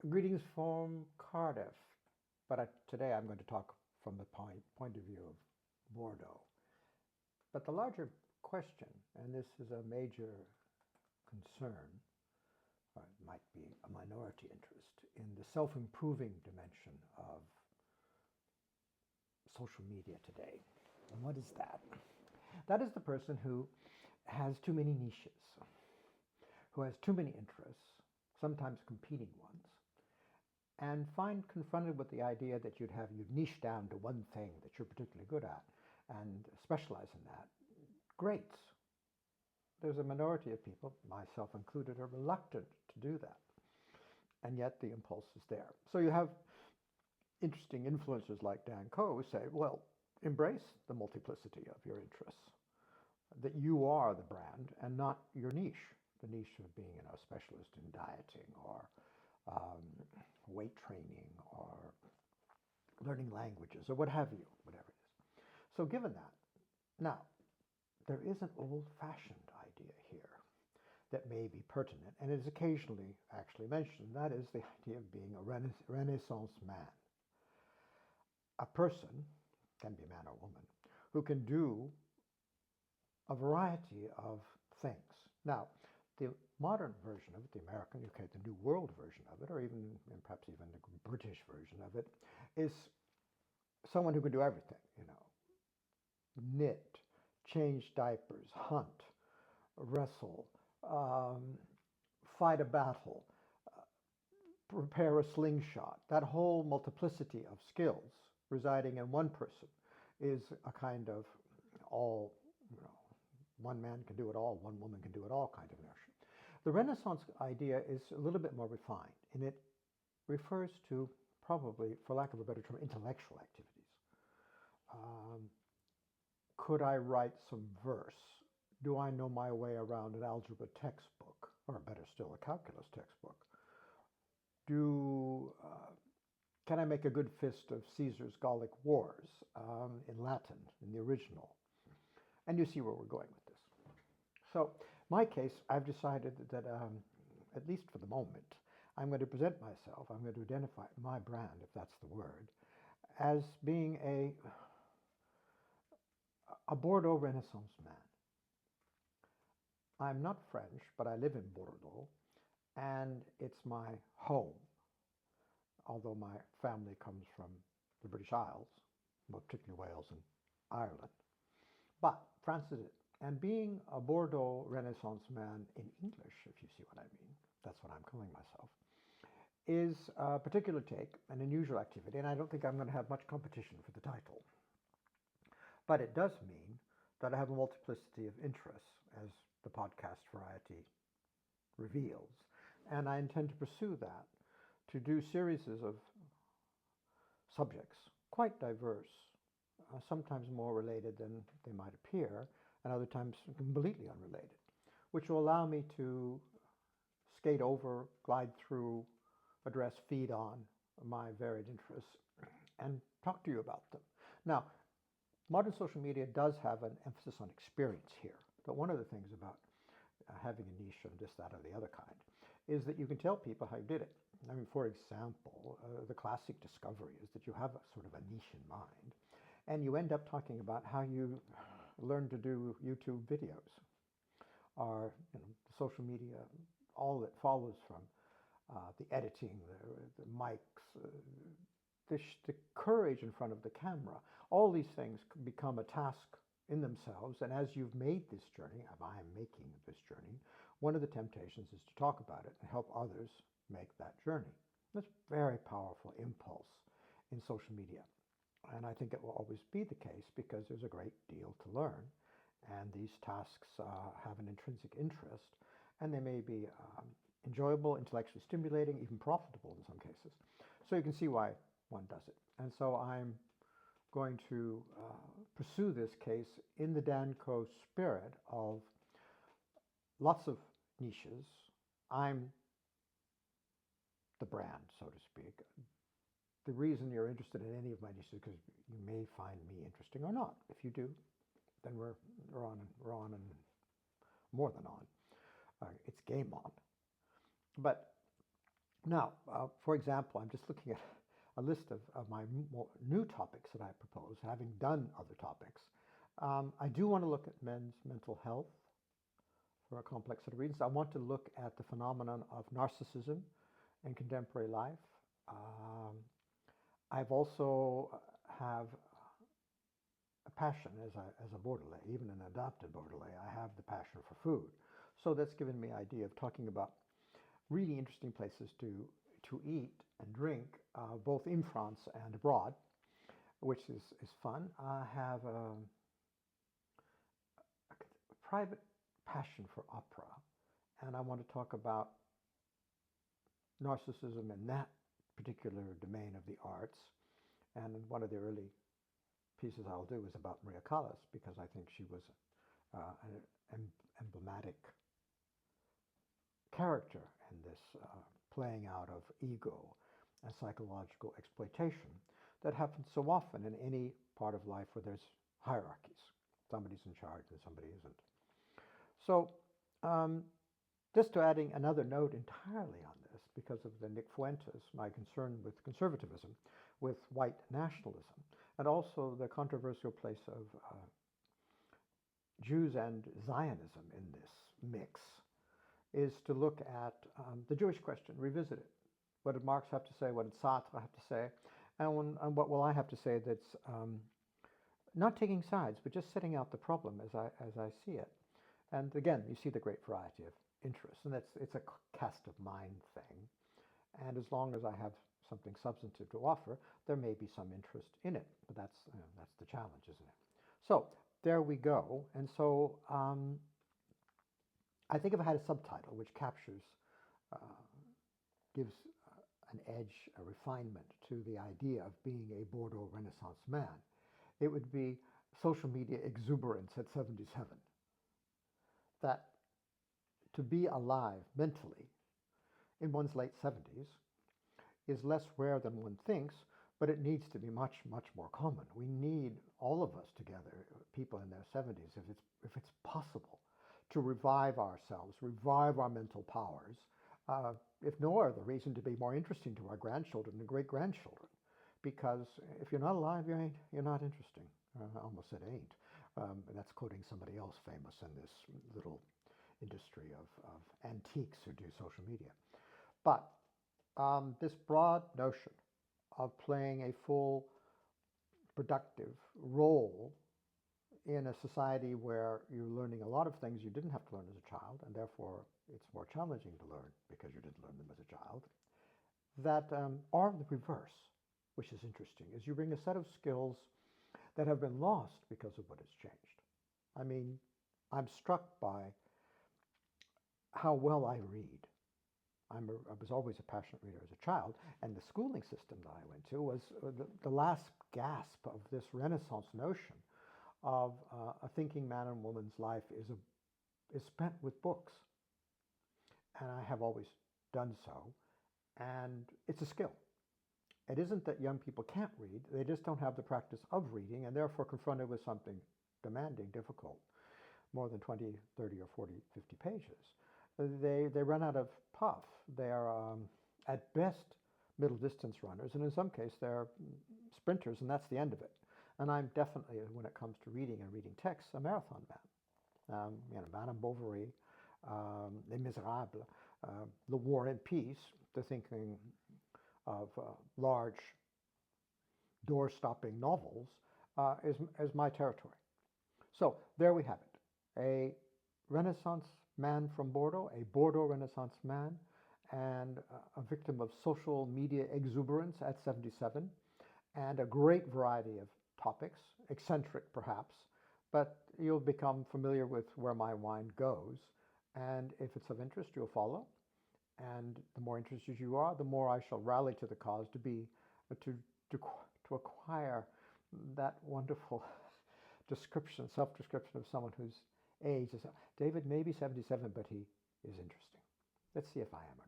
Greetings from Cardiff, but today I'm going to talk from the point of view of Bordeaux. But the larger question, and this is a major concern, or it might be a minority interest, in the self-improving dimension of social media today. And what is that? That is the person who has too many niches, who has too many interests, sometimes competing ones, and find confronted with the idea that you'd niche down to one thing that you're particularly good at and specialize in that. Great. There's a minority of people, myself included, are reluctant to do that. And yet the impulse is there. So you have interesting influencers like Dan Coe who say, well, embrace the multiplicity of your interests, that you are the brand and not your niche. The niche of being a specialist in dieting or weight training or learning languages or what have you, whatever it is. So given that, now, there is an old-fashioned idea here that may be pertinent and is occasionally actually mentioned, and that is the idea of being a Renaissance man. A person, can be a man or woman, who can do a variety of things. Now, the modern version of it, the American, okay, the New World version of it, or even, and perhaps even the British version of it, is someone who can do everything, knit, change diapers, hunt, wrestle, fight a battle, prepare a slingshot. That whole multiplicity of skills residing in one person is a kind of all, one man can do it all, one woman can do it all kind of notion. The Renaissance idea is a little bit more refined, and it refers to probably, for lack of a better term, intellectual activities. Could I write some verse? Do I know my way around an algebra textbook, or better still, a calculus textbook? Can I make a good fist of Caesar's Gallic Wars in Latin, in the original? And you see where we're going with this. So, my case, I've decided that, at least for the moment, I'm going to present myself, I'm going to identify my brand, if that's the word, as being a Bordeaux Renaissance man. I'm not French, but I live in Bordeaux, and it's my home, although my family comes from the British Isles, particularly Wales and Ireland. But France is it. And being a Bordeaux Renaissance man in English, if you see what I mean, that's what I'm calling myself, is a particular take, an unusual activity, and I don't think I'm going to have much competition for the title. But it does mean that I have a multiplicity of interests, as the podcast variety reveals, and I intend to pursue that, to do series of subjects, quite diverse, sometimes more related than they might appear, and other times completely unrelated, which will allow me to skate over, glide through, address, feed on my varied interests, and talk to you about them. Now, modern social media does have an emphasis on experience here, but one of the things about having a niche of this, that, or the other kind is that you can tell people how you did it. I mean, for example, the classic discovery is that you have a sort of a niche in mind, and you end up talking about how you learn to do YouTube videos, or social media, all that follows from the editing, the mics, the courage in front of the camera. All these things become a task in themselves, and as you've made this journey, if I am making this journey, one of the temptations is to talk about it and help others make that journey. That's a very powerful impulse in social media, and I think it will always be the case because there's a great deal to learn, and these tasks have an intrinsic interest, and they may be enjoyable, intellectually stimulating, even profitable in some cases. So you can see why one does it. And so I'm going to pursue this case in the Dan Coe spirit of lots of niches. I'm the brand, so to speak. The reason you're interested in any of my niches is because you may find me interesting or not. If you do, then we're on and more than on. It's game on. But Now, for example, I'm just looking at a list of my more new topics that I propose, having done other topics. I do want to look at men's mental health for a complex set of reasons. I want to look at the phenomenon of narcissism in contemporary life. Um, I've also have a passion as a Bordelais, even an adopted Bordelais. I have the passion for food. So that's given me an idea of talking about really interesting places to eat and drink, both in France and abroad, which is fun. I have a private passion for opera, and I want to talk about narcissism in that particular domain of the arts. And one of the early pieces I'll do is about Maria Callas, because I think she was an emblematic character in this playing out of ego and psychological exploitation that happens so often in any part of life where there's hierarchies. Somebody's in charge and somebody isn't. So, just to adding another note entirely on this, because of the Nick Fuentes, my concern with conservatism, with white nationalism, and also the controversial place of Jews and Zionism in this mix, is to look at the Jewish question, revisit it. What did Marx have to say? What did Sartre have to say? And what will I have to say that's not taking sides, but just setting out the problem as I see it. And again, you see the great variety of interests, and it's a cast of mind thing. And as long as I have something substantive to offer, there may be some interest in it, but that's the challenge, isn't it? So there we go. And so I think if I had a subtitle which captures, gives an edge, a refinement to the idea of being a Bordeaux Renaissance man, it would be Social Media Exuberance at 77. That to be alive mentally in one's late 70s is less rare than one thinks, but it needs to be much, much more common. We need all of us together, people in their 70s, if it's possible, to revive ourselves, revive our mental powers, if no other reason to be more interesting to our grandchildren and great-grandchildren. Because if you're not alive, you're not interesting. I almost said ain't. That's quoting somebody else famous in this little industry of antiques who do social media. But this broad notion of playing a full, productive role in a society where you're learning a lot of things you didn't have to learn as a child, and therefore it's more challenging to learn because you didn't learn them as a child, that are the reverse, which is interesting, is you bring a set of skills that have been lost because of what has changed. I mean, I'm struck by how well I read. I was always a passionate reader as a child, and the schooling system that I went to was the last gasp of this Renaissance notion of a thinking man and woman's life is spent with books. And I have always done so, and it's a skill. It isn't that young people can't read, they just don't have the practice of reading, and therefore confronted with something demanding, difficult, more than 20, 30, or 40, 50 pages. They run out of puff. They're at best middle distance runners, and in some cases they're sprinters, and that's the end of it. And I'm definitely, when it comes to reading and reading texts, a marathon man. Madame Bovary, Les Miserables, The War and Peace, the thinking of large door-stopping novels, is my territory. So there we have it. A Renaissance man from Bordeaux, a Bordeaux Renaissance man, and a victim of social media exuberance at 77, and a great variety of topics, eccentric perhaps, but you'll become familiar with where my mind goes. And if it's of interest, you'll follow. And the more interested you are, the more I shall rally to the cause to acquire that wonderful description, self-description of someone whose age is, David may be 77, but he is interesting. Let's see if I am or not.